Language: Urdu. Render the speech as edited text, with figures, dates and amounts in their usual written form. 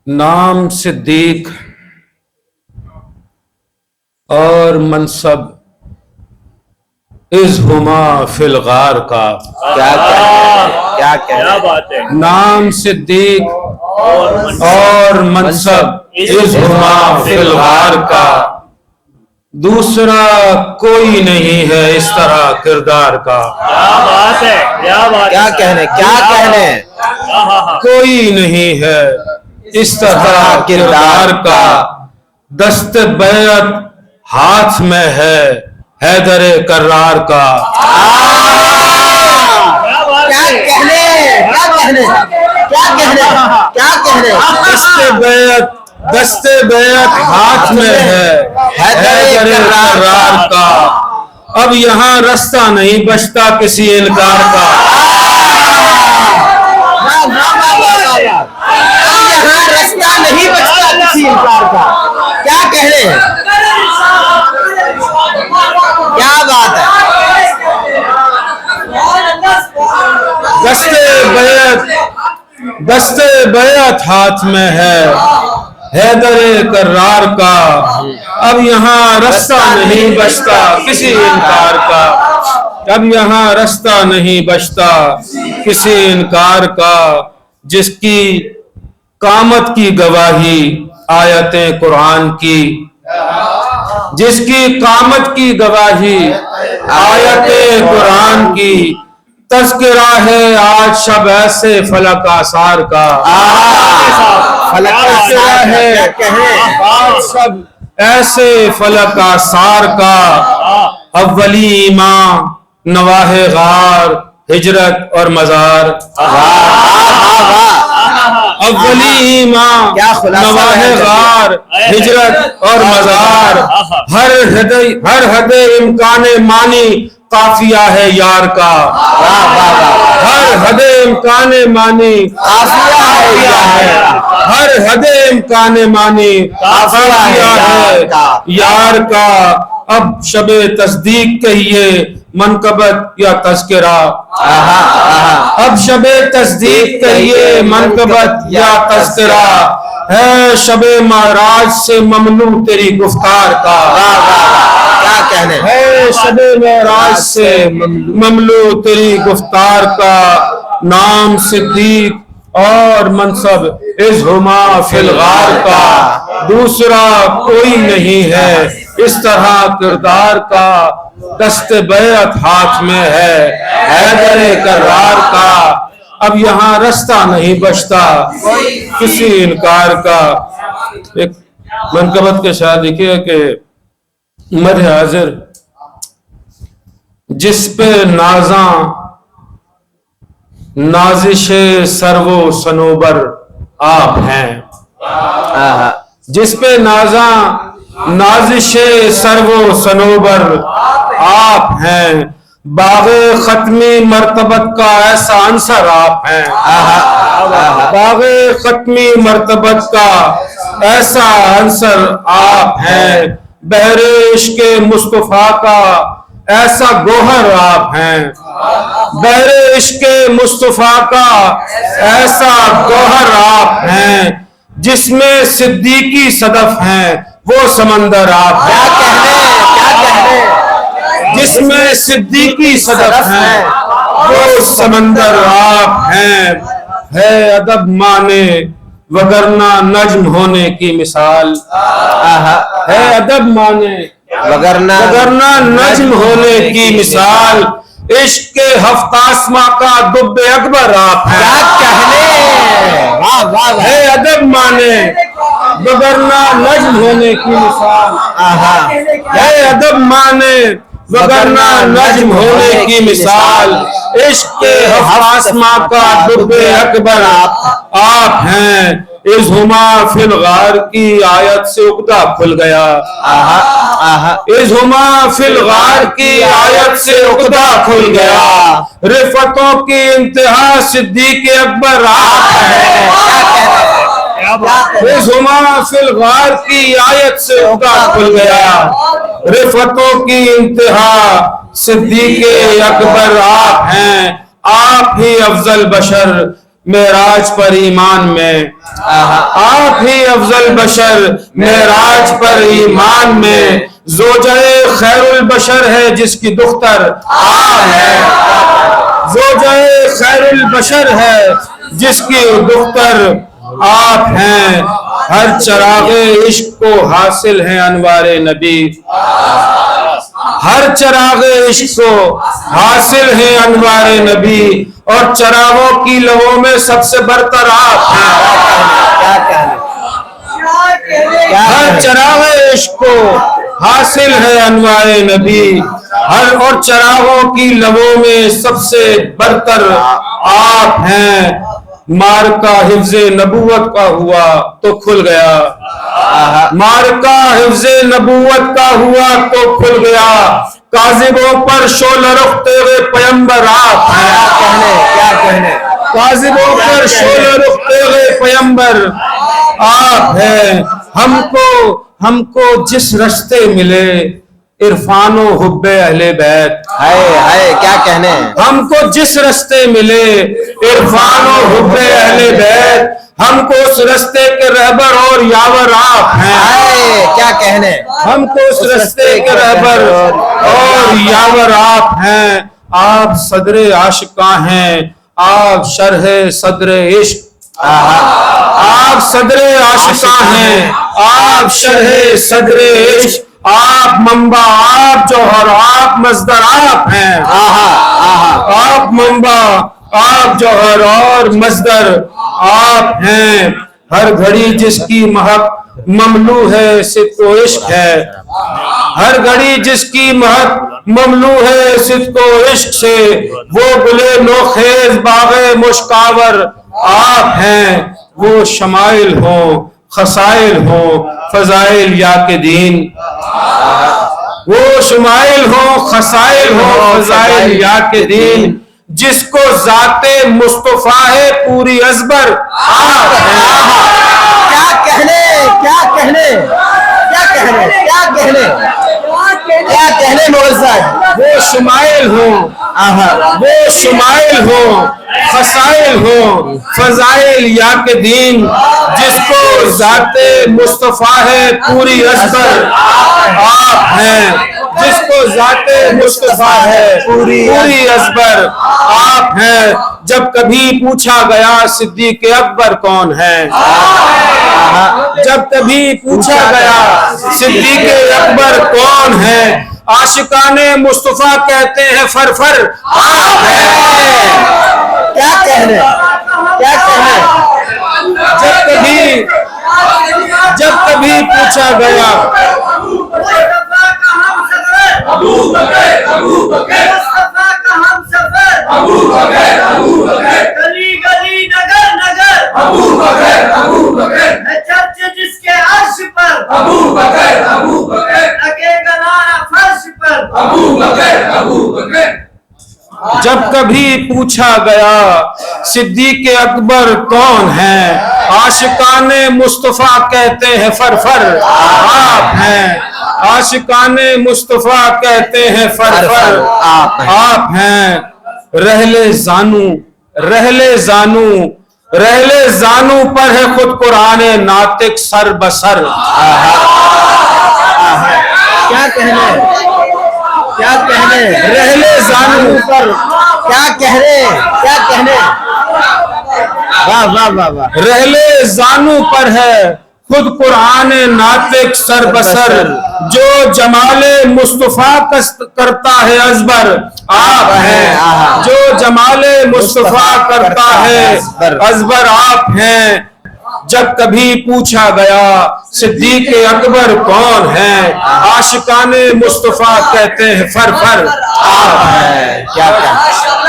نام صدیق اور منصب از ہما فی الغار کا. کیا بات ہے. نام صدیق اور منصب از ہما فی الغار کا. دوسرا کوئی نہیں ہے اس طرح کردار کا. کیا بات ہے. کیا کہنے کوئی نہیں ہے اس طرح کردار کا. دست بیعت ہاتھ میں ہے حیدر کرار کا. دست بیعت ہاتھ میں ہے حیدر کرار کا. اب یہاں رستہ نہیں بچتا کسی انکار کا. رستہ نہیں بچتا کسی انکار کا. کیا کہنے ہیں. کیا بات ہے. دست بیعت ہاتھ میں ہے حیدر کرار کا. اب یہاں رستہ نہیں بچتا کسی انکار کا. اب یہاں رستہ نہیں بچتا کسی انکار کا. جس کی قامت کی گواہی آیتیں قرآن کی. جس کی قامت کی گواہی آیتیں قرآن کی. تذکرہ ہے آج شب ایسے فلک آثار کا. تذکرہ ہے آج شب ایسے فلک آثار کا. اولی ایمان نواہ غار ہجرت اور مزار. اولی ایمان نواہ غار ہجرت اور مزار. ہر حد امکان مانی قافیہ ہے یار کا. ہر حد امکان مانی قافیہ ہے ہر حد امکان مانی قافیہ ہے یار کا. اب شب تصدیق کہیے منقبت یا تذکرہ. اب شب تصدیق کہیے منقبت یا تذکرہ. ہے شب معراج سے ممنوع تیری گفتار کا. کیا کہنے ہے شب معراج سے مملو تیری گفتار کا. نام صدیق اور منصب از ہما فی الغار کا. دوسرا کوئی نہیں ہے اس طرح کردار کا. دست بیعت ہاتھ میں ہے حیدر کرار کا. اب یہاں رستہ نہیں بچتا کسی انکار کا. ایک منقبت کے شاعر لکھے کہ مدح حاضر جس پہ نازاں نازش سرو و صنوبر آپ ہیں. جس پہ نازاں نازش سرو و صنوبر آپ ہیں. باغ ختمی مرتبت کا ایسا عنصر آپ ہیں. باغ ختمی مرتبت کا ایسا عنصر آپ ہیں. بحر عشق مصطفیٰ کا ایسا گوہر آپ ہیں. بحر عشق مصطفیٰ کا ایسا گوہر آپ ہیں. جس میں صدیقی صدف ہیں وہ سمندر آپ ہیں. جس میں صدیقی صدف ہیں وہ سمندر آپ ہیں. ہے ادب مانے وگرنہ نجم ہونے کی مثال. ہے ادب مانے وگرنہ نجم ہونے کی مثال. عشق کے ہفت آسماں کا دب اکبر آپ ہیں. ہے ادب مانے وگرنہ نجم ہونے کی مثال. ہے ادب مانے وگرنہ نجم ہونے کی مثال. عشق کے ہفت آسماں کا دب اکبر آپ ہیں. از ہما فی الغار کی آیت سے عقدہ کھل گیا. از ہما فی الغار کی آیت سے عقدہ کھل گیا. رفتوں کی انتہا صدیق اکبر آپ ہیں. از ہما فی الغار کی آیت سے عقدہ کھل گیا. رفتوں کی انتہا صدیق اکبر آپ ہیں. آپ ہی افضل بشر معراج پر ایمان میں، آپ ہی افضل بشر معراج پر ایمان میں، زوجہ خیر البشر ہے جس کی دختر آپ ہے، زوجہ خیر البشر ہے جس کی دختر آپ ہیں، ہر چراغ عشق کو حاصل ہیں انوار نبی، ہر چراغ عشق کو حاصل ہیں انوار نبی، اور چراغوں کی لووں میں سب سے برتر آپ ہیں، ہر چراغ عشق کو حاصل ہے انوار نبی، ہر اور چراغوں کی لووں میں سب سے برتر آپ ہیں، مارکا حفظ نبوت کا ہوا تو کھل گیا، مارکا حفظ نبوت کا ہوا تو کھل گیا، کاذبوں پر شعلہ رخ تیرے پیمبر آپ ہیں، کیا کہنے کاذبوں پر شعلہ رخ تیرے پیمبر آپ ہیں، ہم کو جس رستے ملے عرفان و حب اہل بیت، ہائے کیا کہنے، ہم کو جس رستے ملے عرفان و حب اہل بیت، ہم کو اس رستے کے رہبر اور یاور آپ ہیں، کیا کہنے، ہم کو اس رستے کے رہبر اور یاور آپ ہیں، آپ صدر عاشقاں ہیں، آپ شرح صدر عشق، آپ صدر عاشقاں ہیں، آپ شرح صدر عشق، آپ منبع، آپ جوہر، آپ مصدر آپ ہیں، آپ منبع، آپ جوہر اور مصدر آپ ہیں، ہر گھڑی جس کی مہک مملو ہے صدق و عشق ہے، ہر گھڑی جس کی مہک مملو ہے صدق و عشق سے، وہ گلے نوخیز باغ مشکاور آپ ہیں، وہ شمائل ہوں خصائل ہوں فضائل یا کے دین، وہ شمائل ہوں خصائل ہوں فضائل یا کے دین، جس کو ذات مصطفیٰ ہے پوری ازبر آپ ہیں، کیا کہنے، کیا کہنے، کیا کہنے، کیا کہنے، کیا کہنے مغل صاحب، وہ شمائل ہوں، وہ شمائل ہوں فضائل ہوں فضائل یا کے دین، جس کو ذات مصطفیٰ ہے پوری ازبر آپ ہیں، جس کو ذات مصطفیٰ ہے پوری ازبر آپ ہیں، جب کبھی پوچھا گیا صدیق اکبر کون ہے، جب کبھی پوچھا گیا صدیق اکبر کون ہے، عاشقان مصطفیٰ کہتے ہیں فرفر آپ ہیں، کیا کہنے، کیا کہنے، جب کبھی پوچھا گیا جس کے عرش پر ابو بکر لگے گا نعرہ فرش پر ابو بکر، جب کبھی پوچھا گیا صدیق اکبر کون ہے، عاشقان مصطفیٰ کہتے ہیں فرفر آپ ہیں، عاشقان مصطفیٰ کہتے ہیں فرفر آپ ہیں، رحلِ زانو رحلِ زانو رحلِ زانو پر ہے خود قرآن ناطق سر بسر، کیا کہنے، کیا کہنے، رحلِ زانو پر کیا کہنے، کیا کہنے، واہ واہ واہ واہ، رحلِ زانو پر ہے خود قرآن ناطق سر بسر، جو جمال مصطفیٰ کرتا ہے ازبر آپ ہیں، جو جمال مصطفیٰ کرتا ہے ازبر آپ ہیں، جب کبھی پوچھا گیا صدیق اکبر کون ہے، عاشقان مصطفیٰ کہتے ہیں فرفر آپ ہیں، کیا کہنے،